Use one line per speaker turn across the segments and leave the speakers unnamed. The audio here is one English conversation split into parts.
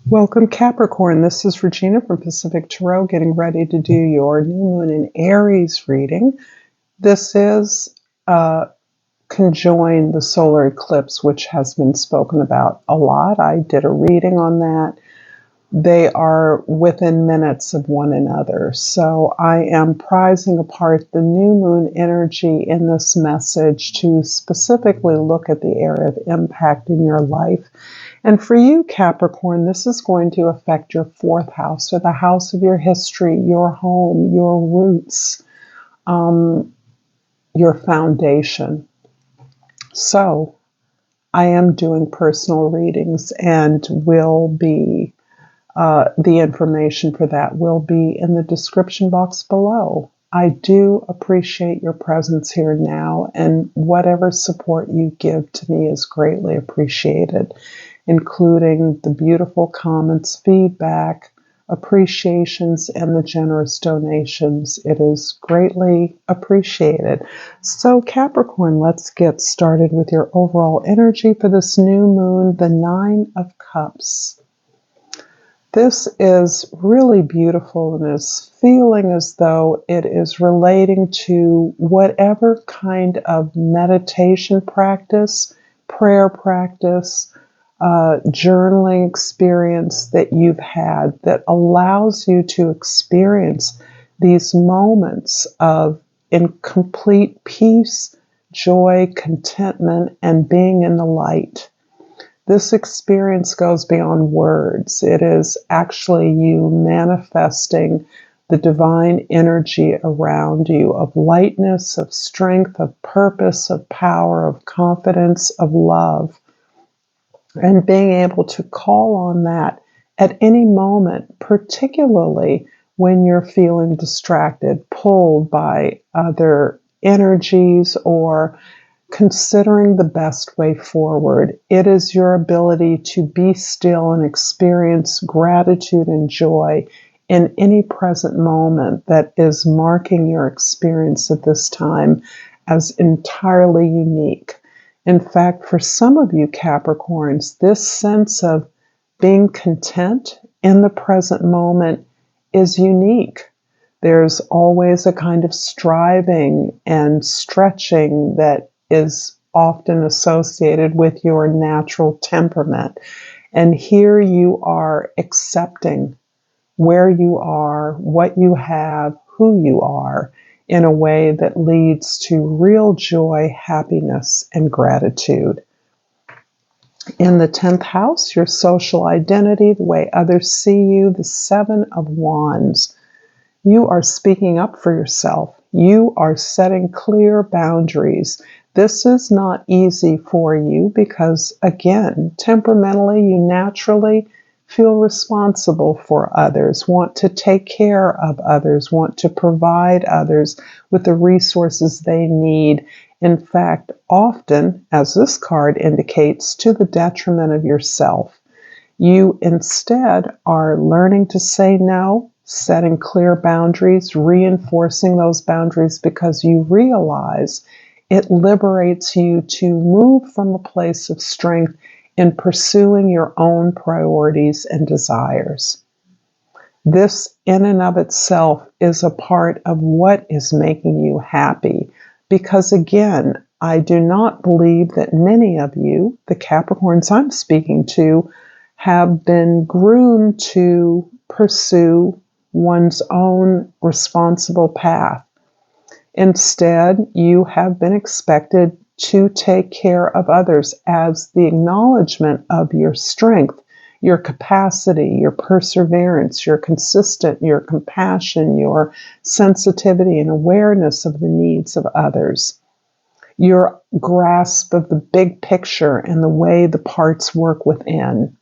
Welcome, Capricorn. This is Regina from Pacific Tarot, getting ready to do your new moon in Aries reading. This is conjoined the solar eclipse, which has been spoken about a lot. I did a reading on that. They are within minutes of one another. So I am prizing apart the new moon energy in this message to specifically look at the area of impact in your life. And for you, Capricorn, this is going to affect your fourth house, or the house of your history, your home, your roots, your foundation. So I am doing personal readings and will be the information for that will be in the description box below. I do appreciate your presence here now, and whatever support you give to me is greatly appreciated, including the beautiful comments, feedback, appreciations, and the generous donations. It is greatly appreciated. So, Capricorn, let's get started with your overall energy for this new moon, the Nine of Cups. This is really beautiful and is feeling as though it is relating to whatever kind of meditation practice, prayer practice, journaling experience that you've had that allows you to experience these moments of in complete peace, joy, contentment, and being in the light. This experience goes beyond words. It is actually you manifesting the divine energy around you of lightness, of strength, of purpose, of power, of confidence, of love, and being able to call on that at any moment, particularly when you're feeling distracted, pulled by other energies, or considering the best way forward. It is your ability to be still and experience gratitude and joy in any present moment that is marking your experience at this time as entirely unique. In fact, for some of you Capricorns, this sense of being content in the present moment is unique. There's always a kind of striving and stretching that is often associated with your natural temperament. And here you are accepting where you are, what you have, who you are, in a way that leads to real joy, happiness, and gratitude. In the 10th house, your social identity, the way others see you, the Seven of Wands. You are speaking up for yourself. You are setting clear boundaries. This is not easy for you because, again, temperamentally, you naturally feel responsible for others, want to take care of others, want to provide others with the resources they need. In fact, often, as this card indicates, to the detriment of yourself. You instead are learning to say no, setting clear boundaries, reinforcing those boundaries because you realize it liberates you to move from a place of strength in pursuing your own priorities and desires. This in and of itself is a part of what is making you happy because, again, I do not believe that many of you, the Capricorns I'm speaking to, have been groomed to pursue one's own responsible path. Instead, you have been expected to take care of others as the acknowledgement of your strength, your capacity, your perseverance, your consistent, your compassion, your sensitivity and awareness of the needs of others, your grasp of the big picture and the way the parts work within.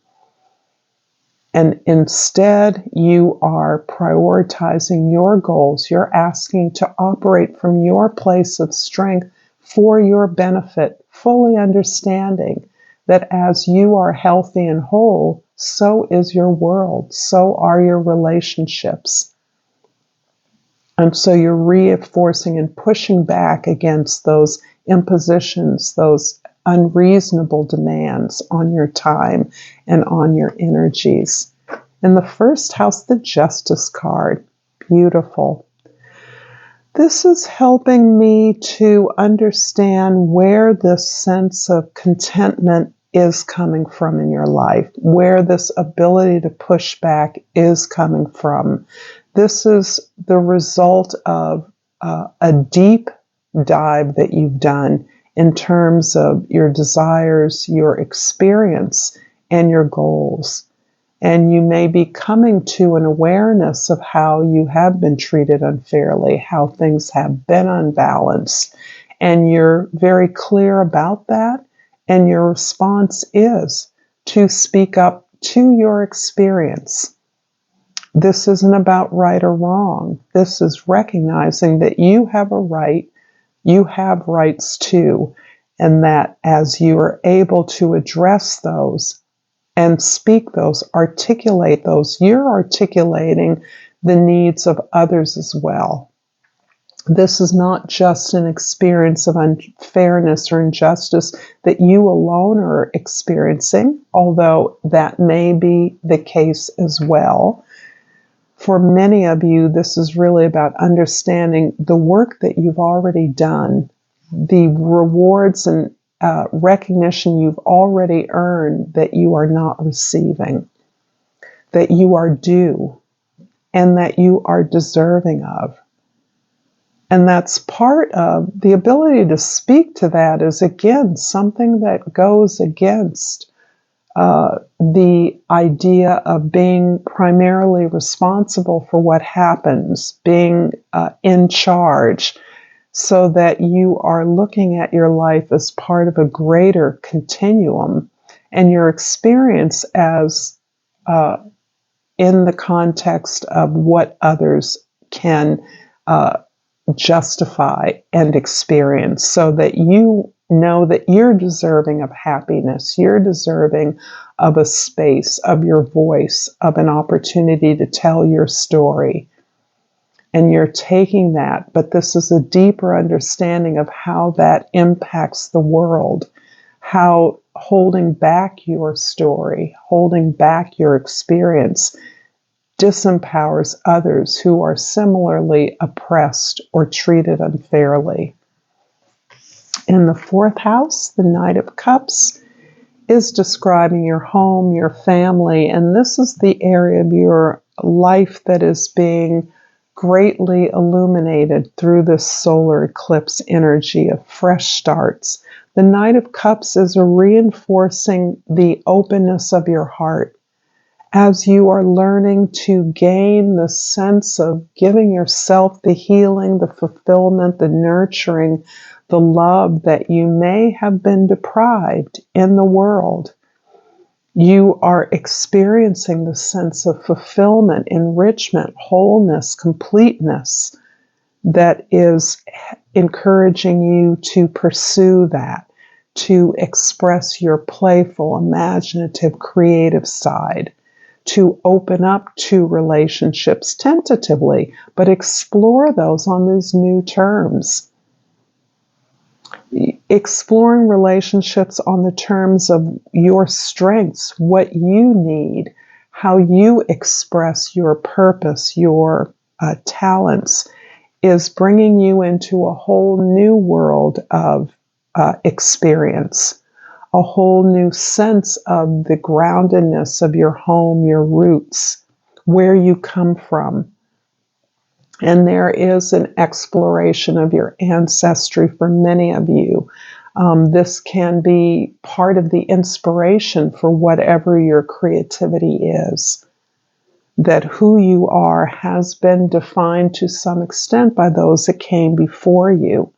And instead, you are prioritizing your goals. You're asking to operate from your place of strength for your benefit, fully understanding that as you are healthy and whole, so is your world, so are your relationships. And so you're reinforcing and pushing back against those impositions, those unreasonable demands on your time and on your energies. In the first house, the Justice card. Beautiful. This is helping me to understand where this sense of contentment is coming from in your life, where this ability to push back is coming from. This is the result of a deep dive that you've done in terms of your desires, your experience, and your goals. And you may be coming to an awareness of how you have been treated unfairly, how things have been unbalanced. And you're very clear about that. And your response is to speak up to your experience. This isn't about right or wrong. This is recognizing that you have a right, you have rights too, and that as you are able to address those, and speak those, articulate those, you're articulating the needs of others as well. This is not just an experience of unfairness or injustice that you alone are experiencing, although that may be the case as well. For many of you, this is really about understanding the work that you've already done, the rewards and recognition you've already earned that you are not receiving, that you are due, and that you are deserving of. And that's part of the ability to speak to that is, again, something that goes against the idea of being primarily responsible for what happens, being in charge, so that you are looking at your life as part of a greater continuum and your experience as in the context of what others can justify and experience, so that you know that you're deserving of happiness, you're deserving of a space, of your voice, of an opportunity to tell your story. And you're taking that, but this is a deeper understanding of how that impacts the world, how holding back your story, holding back your experience disempowers others who are similarly oppressed or treated unfairly. In the fourth house, the Knight of Cups is describing your home, your family, and this is the area of your life that is being greatly illuminated through this solar eclipse energy of fresh starts. The Knight of Cups is reinforcing the openness of your heart as you are learning to gain the sense of giving yourself the healing, the fulfillment, the nurturing, the love that you may have been deprived in the world. You are experiencing the sense of fulfillment, enrichment, wholeness, completeness that is encouraging you to pursue that, to express your playful, imaginative, creative side, to open up to relationships tentatively, but explore those on these new terms. Exploring relationships on the terms of your strengths, what you need, how you express your purpose, your talents, is bringing you into a whole new world of experience, a whole new sense of the groundedness of your home, your roots, where you come from. And there is an exploration of your ancestry for many of you. This can be part of the inspiration for whatever your creativity is. That who you are has been defined to some extent by those that came before you.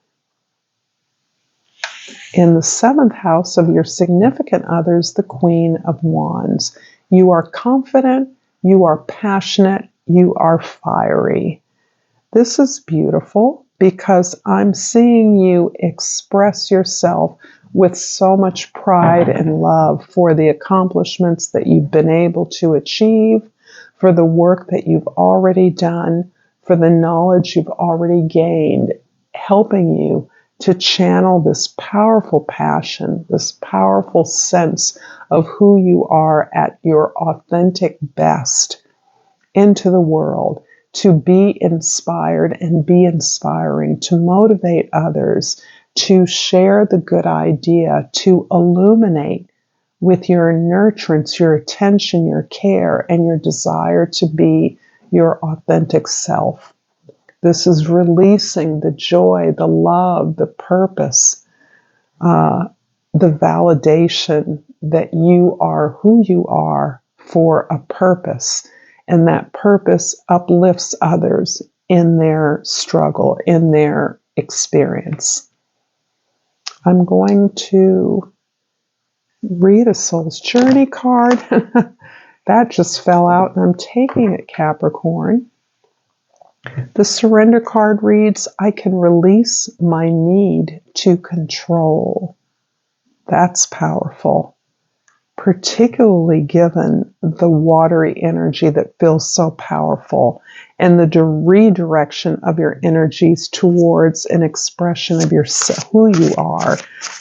In the seventh house of your significant others, the Queen of Wands. You are confident, you are passionate, you are fiery. This is beautiful because I'm seeing you express yourself with so much pride and love for the accomplishments that you've been able to achieve, for the work that you've already done, for the knowledge you've already gained, helping you to channel this powerful passion, this powerful sense of who you are at your authentic best into the world, to be inspired and be inspiring, to motivate others, to share the good idea, to illuminate with your nurturance, your attention, your care, and your desire to be your authentic self. This is releasing the joy, the love, the purpose, the validation that you are who you are for a purpose, and that purpose uplifts others in their struggle, in their experience. I'm going to read a Soul's Journey card. That just fell out, and I'm taking it, Capricorn. The Surrender card reads, I can release my need to control. That's powerful, particularly given the watery energy that feels so powerful and the redirection of your energies towards an expression of who you are.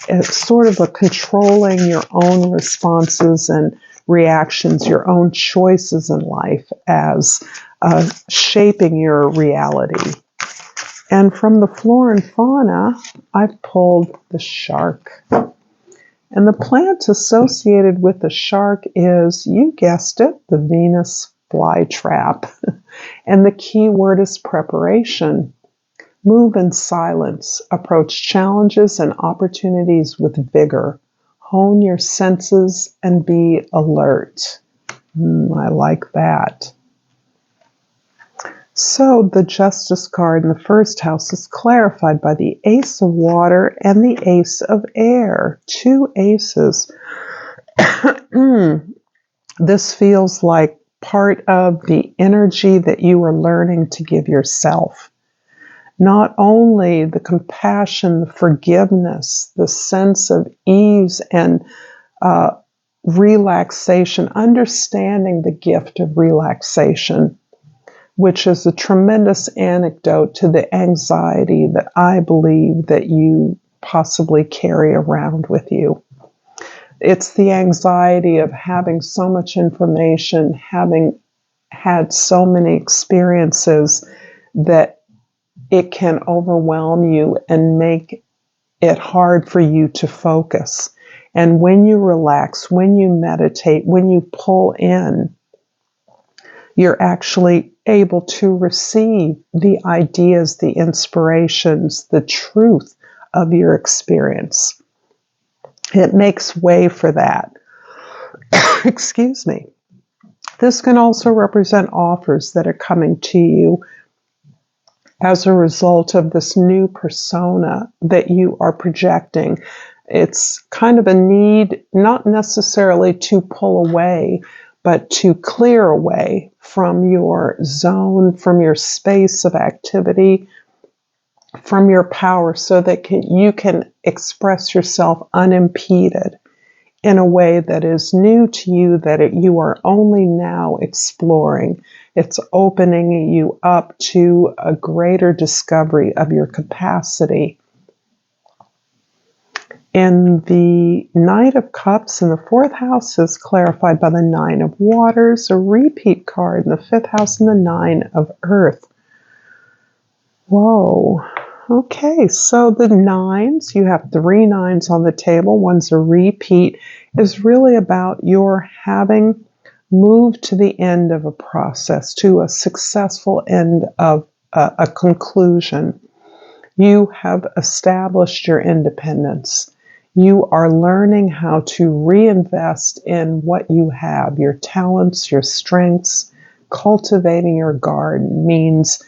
It's sort of a controlling your own responses and reactions, your own choices in life as shaping your reality. And from the flora and fauna, I've pulled the shark. And the plant associated with the shark is, you guessed it, the Venus flytrap. And the key word is preparation. Move in silence. Approach challenges and opportunities with vigor. Hone your senses and be alert. I like that. So the Justice card in the first house is clarified by the Ace of Water and the Ace of Air. Two aces. This feels like part of the energy that you are learning to give yourself. Not only the compassion, the forgiveness, the sense of ease and relaxation, understanding the gift of relaxation, which is a tremendous antidote to the anxiety that I believe that you possibly carry around with you. It's the anxiety of having so much information, having had so many experiences that it can overwhelm you and make it hard for you to focus. And when you relax, when you meditate, when you pull in, you're actually able to receive the ideas, the inspirations, the truth of your experience. It makes way for that. Excuse me. This can also represent offers that are coming to you as a result of this new persona that you are projecting. It's kind of a need, not necessarily to pull away, but to clear away from your zone, from your space of activity, from your power, so that you can express yourself unimpeded in a way that is new to you, that you are only now exploring. It's opening you up to a greater discovery of your capacity. And the Knight of Cups in the fourth house is clarified by the Nine of Waters, a repeat card in the fifth house, and the Nine of Earth. Whoa. Okay, so the nines, you have 3 nines on the table. One's a repeat, is really about your having moved to the end of a process, to a successful end of a conclusion. You have established your independence. You are learning how to reinvest in what you have, your talents, your strengths. Cultivating your garden means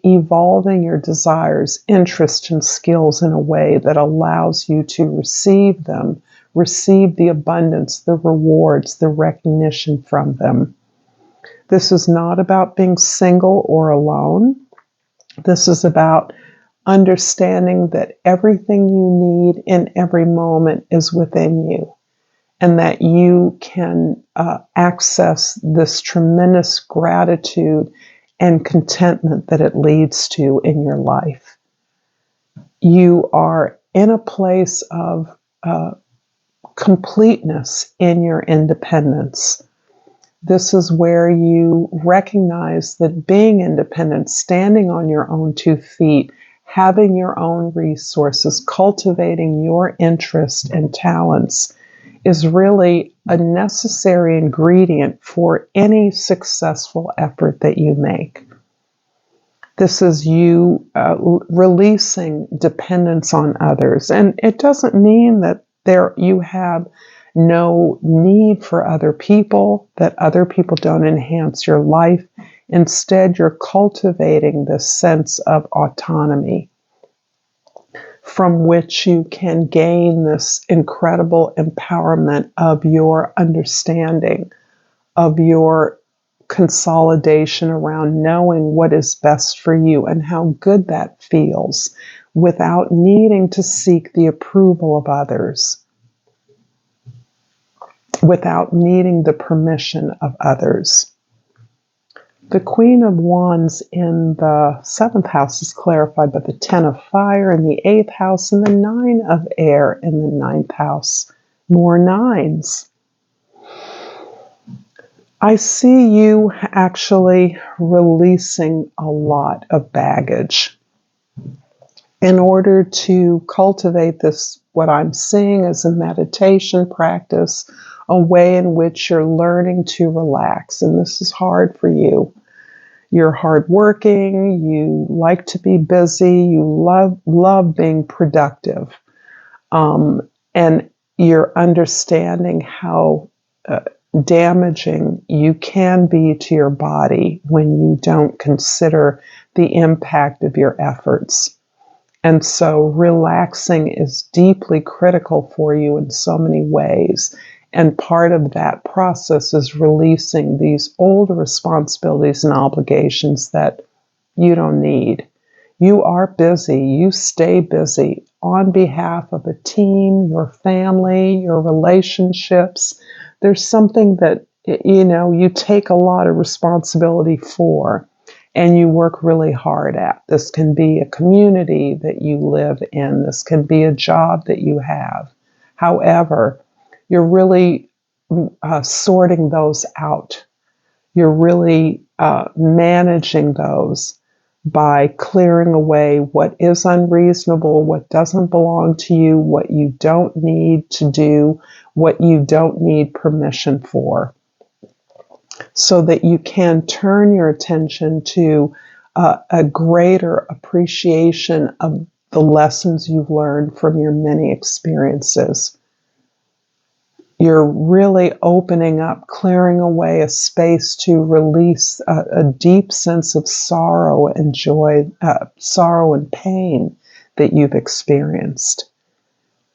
evolving your desires, interests, and skills in a way that allows you to receive them, receive the abundance, the rewards, the recognition from them. This is not about being single or alone. This is about understanding that everything you need in every moment is within you, and that you can access this tremendous gratitude and contentment that it leads to in your life. You are in a place of completeness in your independence. This is where you recognize that being independent, standing on your own 2 feet, having your own resources, cultivating your interests and talents is really a necessary ingredient for any successful effort that you make. This is you releasing dependence on others. And it doesn't mean that you have no need for other people, that other people don't enhance your life. Instead, you're cultivating this sense of autonomy from which you can gain this incredible empowerment of your understanding, of your consolidation around knowing what is best for you and how good that feels without needing to seek the approval of others, without needing the permission of others. The Queen of Wands in the 7th house is clarified by the 10 of Fire in the 8th house and the 9 of Air in the 9th house. More nines. I see you actually releasing a lot of baggage in order to cultivate this, what I'm seeing as a meditation practice, a way in which you're learning to relax. And this is hard for you. You're hardworking, you like to be busy, you love being productive. And you're understanding how damaging you can be to your body when you don't consider the impact of your efforts. And so relaxing is deeply critical for you in so many ways. And part of that process is releasing these old responsibilities and obligations that you don't need. You are busy. You stay busy on behalf of a team, your family, your relationships. There's something that, you take a lot of responsibility for and you work really hard at. This can be a community that you live in. This can be a job that you have. However, you're really sorting those out. You're really managing those by clearing away what is unreasonable, what doesn't belong to you, what you don't need to do, what you don't need permission for, so that you can turn your attention to a greater appreciation of the lessons you've learned from your many experiences. You're really opening up, clearing away a space to release a deep sense of sorrow and joy, sorrow and pain that you've experienced.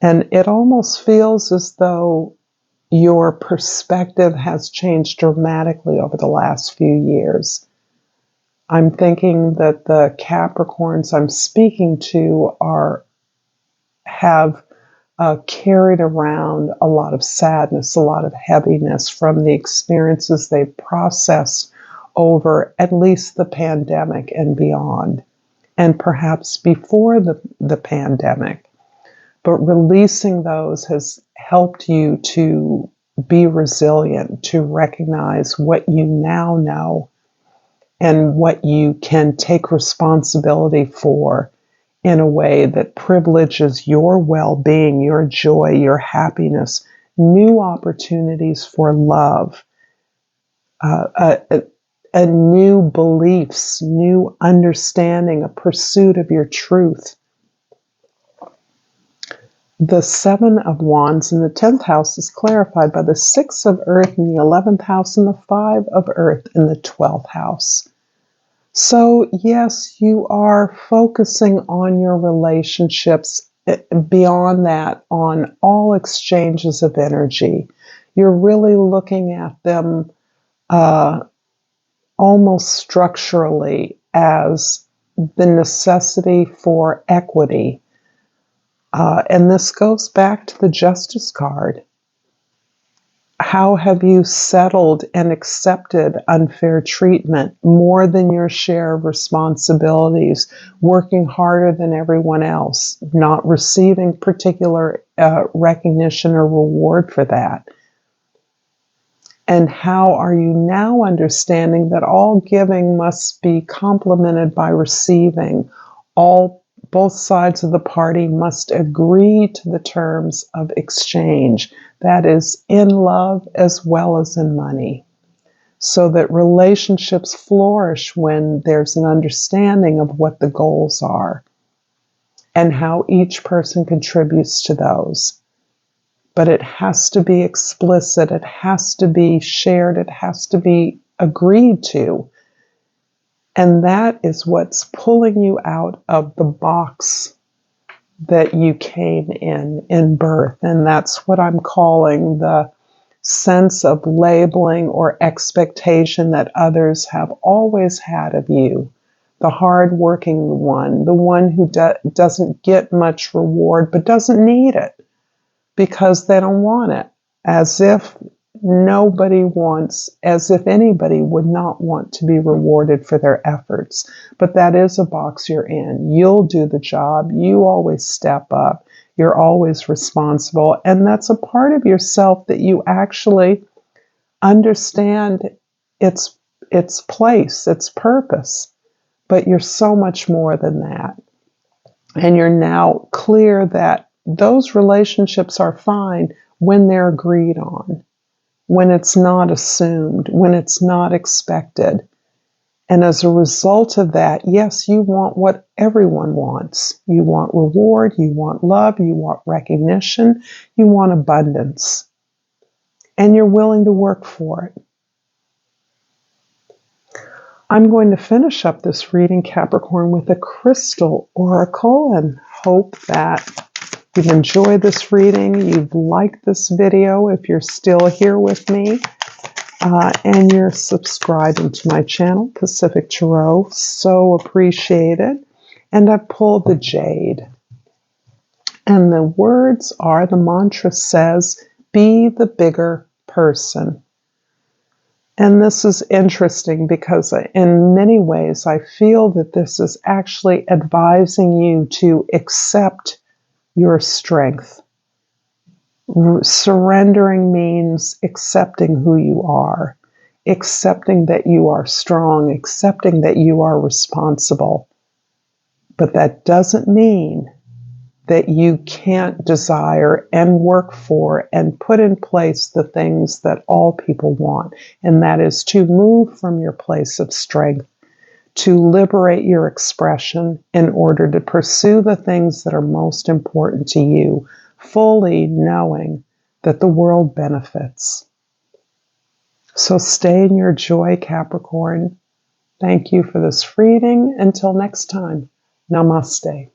And it almost feels as though your perspective has changed dramatically over the last few years. I'm thinking that the Capricorns I'm speaking to have carried around a lot of sadness, a lot of heaviness from the experiences they've processed over at least the pandemic and beyond, and perhaps before the pandemic. But releasing those has helped you to be resilient, to recognize what you now know and what you can take responsibility for in a way that privileges your well-being, your joy, your happiness, new opportunities for love, a new beliefs, new understanding, a pursuit of your truth. The 7 of Wands in the 10th house is clarified by the 6 of Earth in the 11th house and the 5 of Earth in the 12th house. So, yes, you are focusing on your relationships. Beyond that, on all exchanges of energy. You're really looking at them almost structurally as the necessity for equity. And this goes back to the Justice card. How have you settled and accepted unfair treatment more than your share of responsibilities, working harder than everyone else, not receiving particular recognition or reward for that? And how are you now understanding that all giving must be complemented by receiving? Both sides of the party must agree to the terms of exchange, that is, in love as well as in money, so that relationships flourish when there's an understanding of what the goals are and how each person contributes to those. But it has to be explicit, it has to be shared, it has to be agreed to. And that is what's pulling you out of the box that you came in birth. And that's what I'm calling the sense of labeling or expectation that others have always had of you. The hardworking one, the one who doesn't get much reward but doesn't need it because they don't want it, as if anybody would not want to be rewarded for their efforts. But that is a box you're in. You'll do the job. You always step up. You're always responsible. And that's a part of yourself that you actually understand its place, its purpose. But you're so much more than that. And you're now clear that those relationships are fine when they're agreed on, when it's not assumed, when it's not expected. And as a result of that, yes, you want what everyone wants. You want reward, you want love, you want recognition, you want abundance. And you're willing to work for it. I'm going to finish up this reading, Capricorn, with a crystal oracle and hope that you've enjoyed this reading, you've liked this video if you're still here with me, and you're subscribing to my channel, Pacific Tarot. So appreciated. And I pulled the Jade. And the words are, the mantra says, be the bigger person. And this is interesting because in many ways I feel that this is actually advising you to accept your strength. Surrendering means accepting who you are, accepting that you are strong, accepting that you are responsible. But that doesn't mean that you can't desire and work for and put in place the things that all people want. And that is to move from your place of strength, to liberate your expression in order to pursue the things that are most important to you, fully knowing that the world benefits. So stay in your joy, Capricorn. Thank you for this reading. Until next time, Namaste.